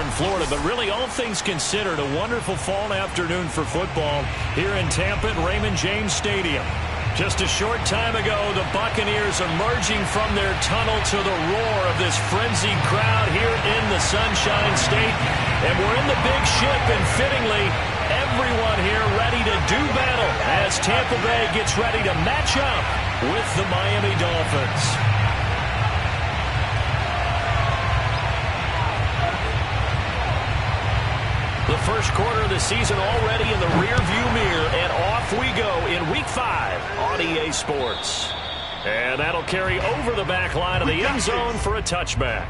in Florida. But really, all things considered, a wonderful fall afternoon for football here in Tampa at Raymond James Stadium. Just a short time ago, the Buccaneers emerging from their tunnel to the roar of this frenzied crowd here in the Sunshine State. And we're in the big ship, and fittingly, everyone here ready to do battle as Tampa Bay gets ready to match up with the Miami Dolphins. The first quarter of the season already in the rearview mirror, and off we go in Week 5 on EA Sports. And that'll carry over the back line of the end zone for a touchback.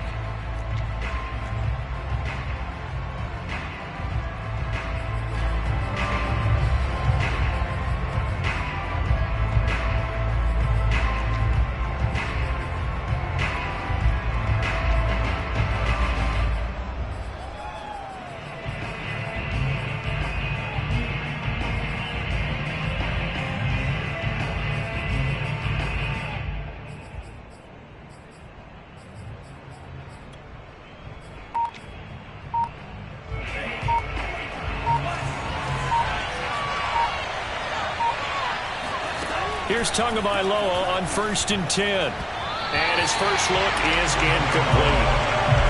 Here's Tagovailoa on 1st and 10. And his first look is incomplete.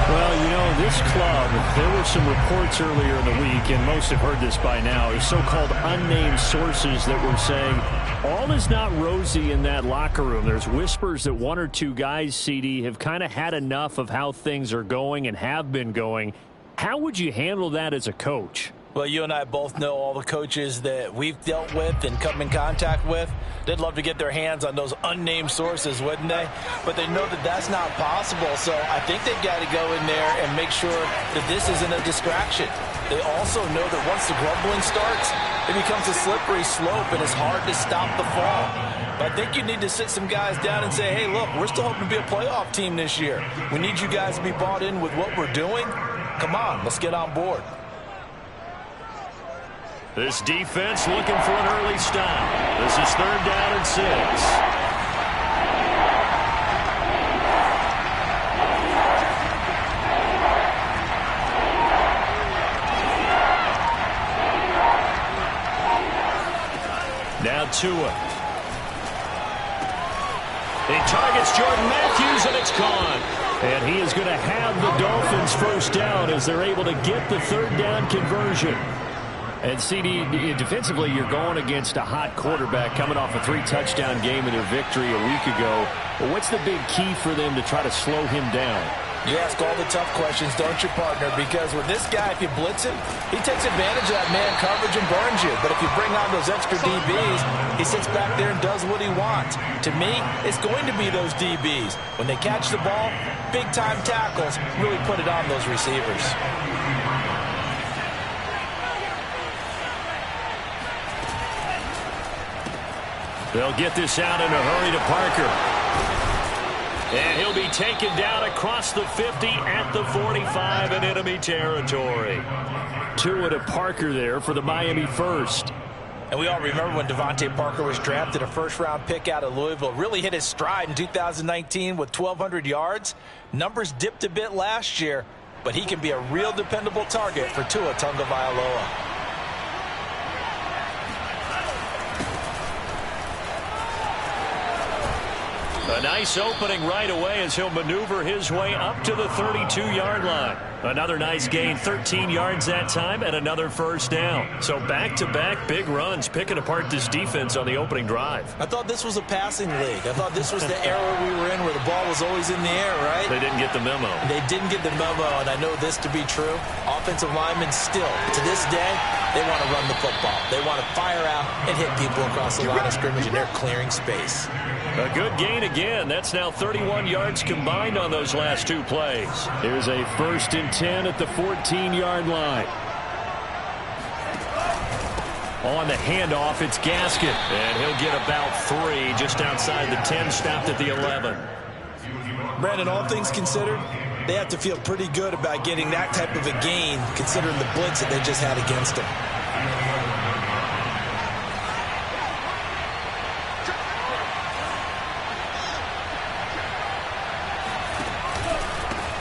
Well, you know, this club, there were some reports earlier in the week, and most have heard this by now, is so-called unnamed sources that were saying all is not rosy in that locker room. There's whispers that one or two guys, CD, have kind of had enough of how things are going and have been going. How would you handle that as a coach? Well, you and I both know all the coaches that we've dealt with and come in contact with. They'd love to get their hands on those unnamed sources, wouldn't they? But they know that that's not possible. So I think they've got to go in there and make sure that this isn't a distraction. They also know that once the grumbling starts, it becomes a slippery slope and it's hard to stop the fall. But I think you need to sit some guys down and say, hey, look, we're still hoping to be a playoff team this year. We need you guys to be bought in with what we're doing. Come on, let's get on board. This defense looking for an early stop. This is 3rd down and 6. Now Tua. He targets Jordan Matthews, and it's gone. And he is going to have the Dolphins first down as they're able to get the 3rd down conversion. And, CD, defensively, you're going against a hot quarterback coming off a 3-touchdown game in their victory a week ago. But what's the big key for them to try to slow him down? You ask all the tough questions, don't you, partner? Because with this guy, if you blitz him, he takes advantage of that man coverage and burns you. But if you bring on those extra DBs, he sits back there and does what he wants. To me, it's going to be those DBs. When they catch the ball, big-time tackles really put it on those receivers. They'll get this out in a hurry to Parker. And he'll be taken down across the 50 at the 45 in enemy territory. Tua to Parker there for the Miami first. And we all remember when Devontae Parker was drafted, a first-round pick out of Louisville. Really hit his stride in 2019 with 1,200 yards. Numbers dipped a bit last year, but he can be a real dependable target for Tua Tagovailoa. A nice opening right away as he'll maneuver his way up to the 32-yard line. Another nice gain, 13 yards that time, and another first down. So back-to-back big runs, picking apart this defense on the opening drive. I thought this was a passing league. I thought this was the era we were in where the ball was always in the air, right? They didn't get the memo. They didn't get the memo, and I know this to be true. Offensive linemen still, to this day, they want to run the football. They want to fire out and hit people across the line of scrimmage, and they're clearing space. A good gain again. That's now 31 yards combined on those last two plays. Here's a 1st and 10 at the 14-yard line. On the handoff, it's Gaskin. And he'll get about 3 just outside the 10, stopped at the 11. Brandon, all things considered, they have to feel pretty good about getting that type of a gain considering the blitz that they just had against them.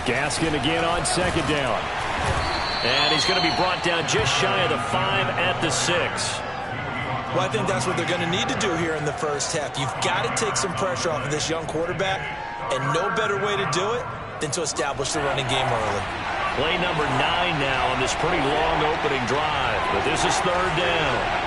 Gaskin again on 2nd down. And he's going to be brought down just shy of the 5 at the 6. Well, I think that's what they're going to need to do here in the first half. You've got to take some pressure off of this young quarterback, and no better way to do it than to establish the running game early. Play number 9 now on this pretty long opening drive, but this is 3rd down.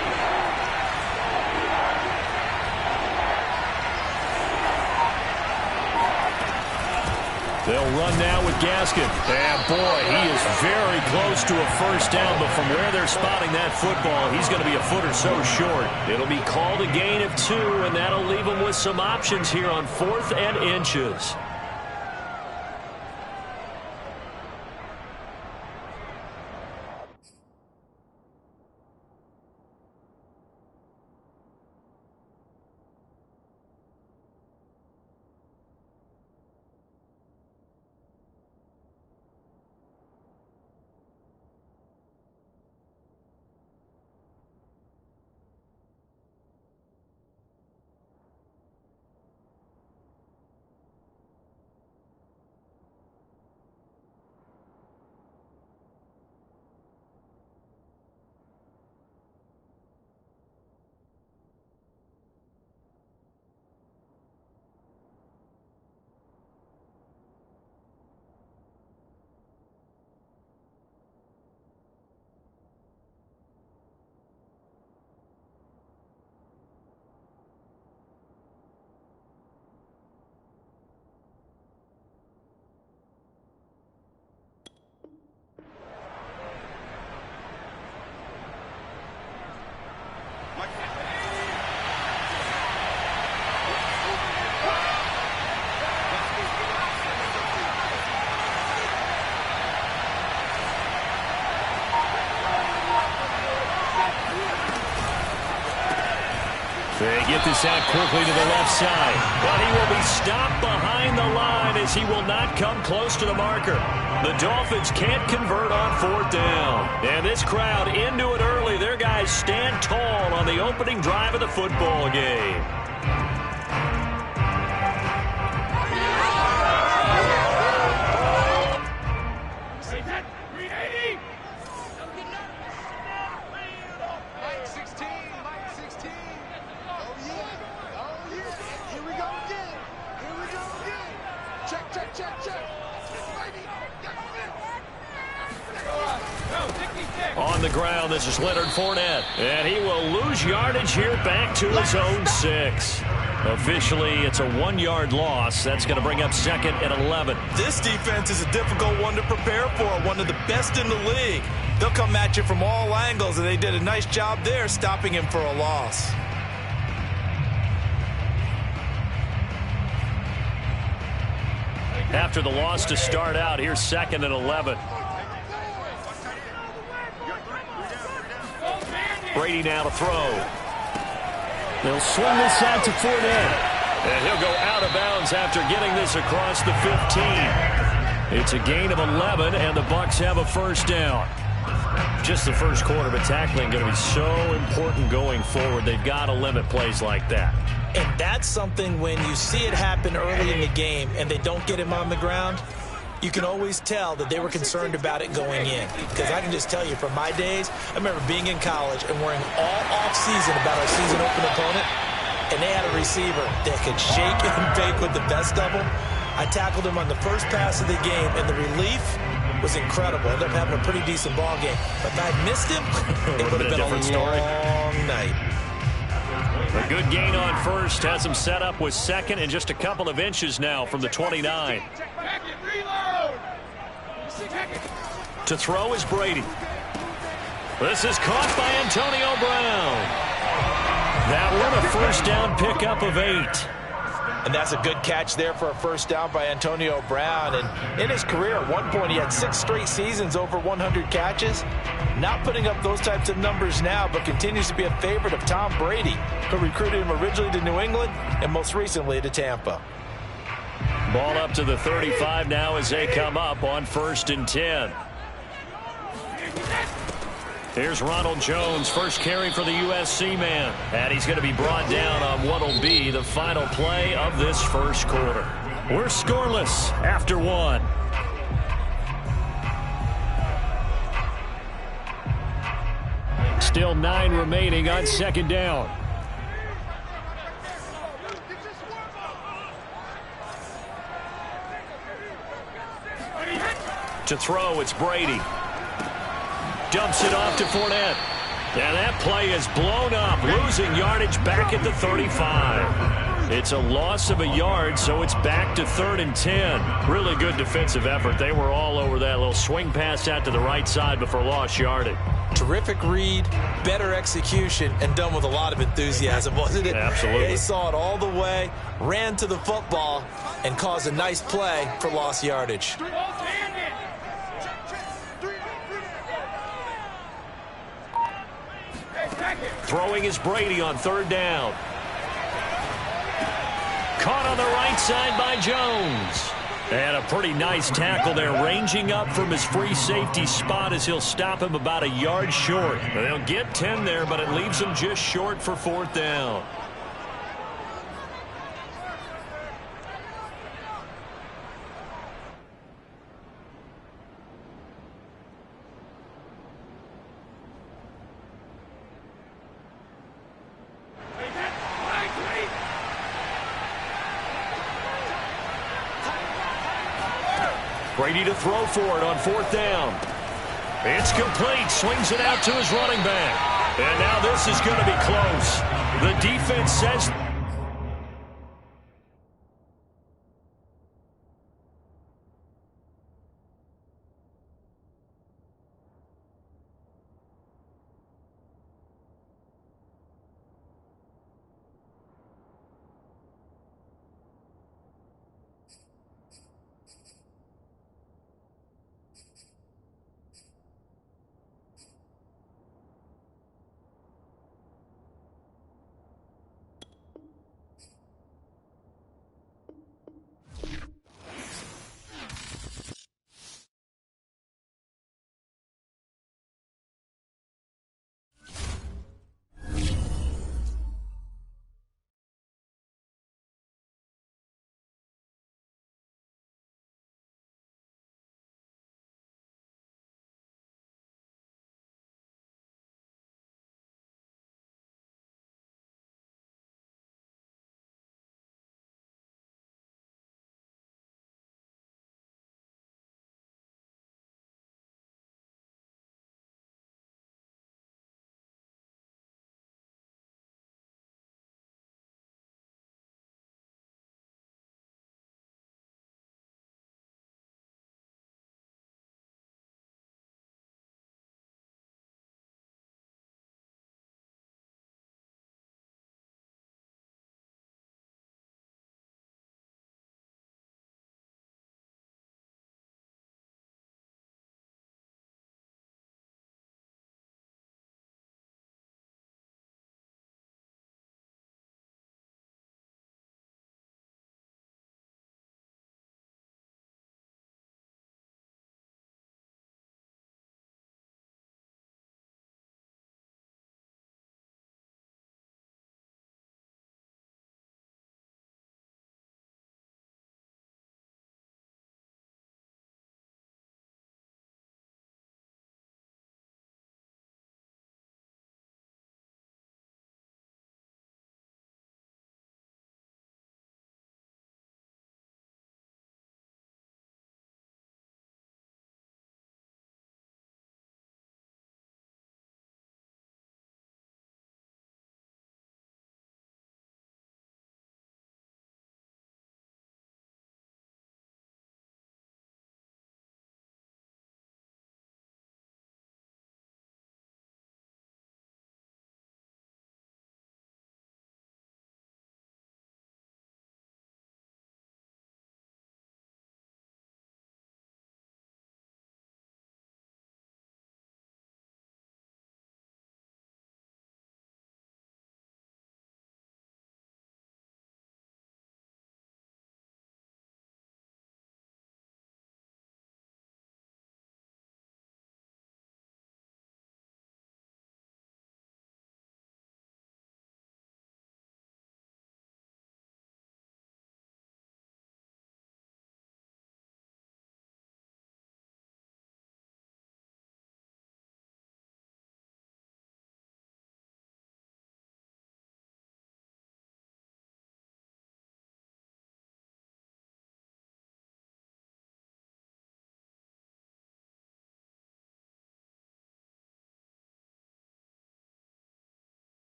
They'll run now with Gaskin. And, boy, he is very close to a first down, but from where they're spotting that football, he's going to be a foot or so short. It'll be called a gain of 2, and that'll leave them with some options here on 4th and inches. They get this out quickly to the left side. But he will be stopped behind the line as he will not come close to the marker. The Dolphins can't convert on 4th down. And this crowd into it early. Their guys stand tall on the opening drive of the football game. On the ground, this is Leonard Fournette. And he will lose yardage here back to his own 6. Officially, it's a 1-yard loss. That's going to bring up 2nd and 11. This defense is a difficult one to prepare for, one of the best in the league. They'll come at you from all angles, and they did a nice job there stopping him for a loss. After the loss to start out, here's 2nd and 11. Brady now to throw. They'll swing this out to Fournette. And he'll go out of bounds after getting this across the 15. It's a gain of 11, and the Bucs have a first down. Just the first quarter, but tackling going to be so important going forward. They've got to limit plays like that. And that's something when you see it happen early in the game and they don't get him on the ground, you can always tell that they were concerned about it going in. Because I can just tell you from my days, I remember being in college and worrying all off-season about our season-open opponent, and they had a receiver that could shake and bake with the best of them. I tackled him on the first pass of the game, and the relief was incredible. Ended up having a pretty decent ball game. But if I had missed him, it would have been a long night. A good gain on first. Has him set up with 2nd and just a couple of inches now from the 29. To throw is Brady. This is caught by Antonio Brown. That one a first down pickup of 8. And that's a good catch there for a first down by Antonio Brown. And in his career, at one point, he had 6 straight seasons over 100 catches. Not putting up those types of numbers now, but continues to be a favorite of Tom Brady, who recruited him originally to New England and most recently to Tampa. Ball up to the 35 now as they come up on 1st and 10. Here's Ronald Jones, first carry for the USC man. And he's going to be brought down on what will be the final play of this first quarter. We're scoreless after 1. Still 9 remaining on second down. To throw, it's Brady. Dumps it off to Fournette. And that play is blown up, losing yardage back at the 35. It's a loss of a yard, so it's back to 3rd and 10. Really good defensive effort. They were all over that little swing pass out to the right side before lost yardage. Terrific read, better execution, and done with a lot of enthusiasm, wasn't it? Absolutely. They saw it all the way, ran to the football, and caused a nice play for lost yardage. Throwing is Brady on 3rd down. Caught on the right side by Jones. And a pretty nice tackle there, ranging up from his free safety spot as he'll stop him about a yard short. They'll get 10 there, but it leaves him just short for 4th down. Brady to throw for it on 4th down. It's complete. Swings it out to his running back. And now this is going to be close. The defense says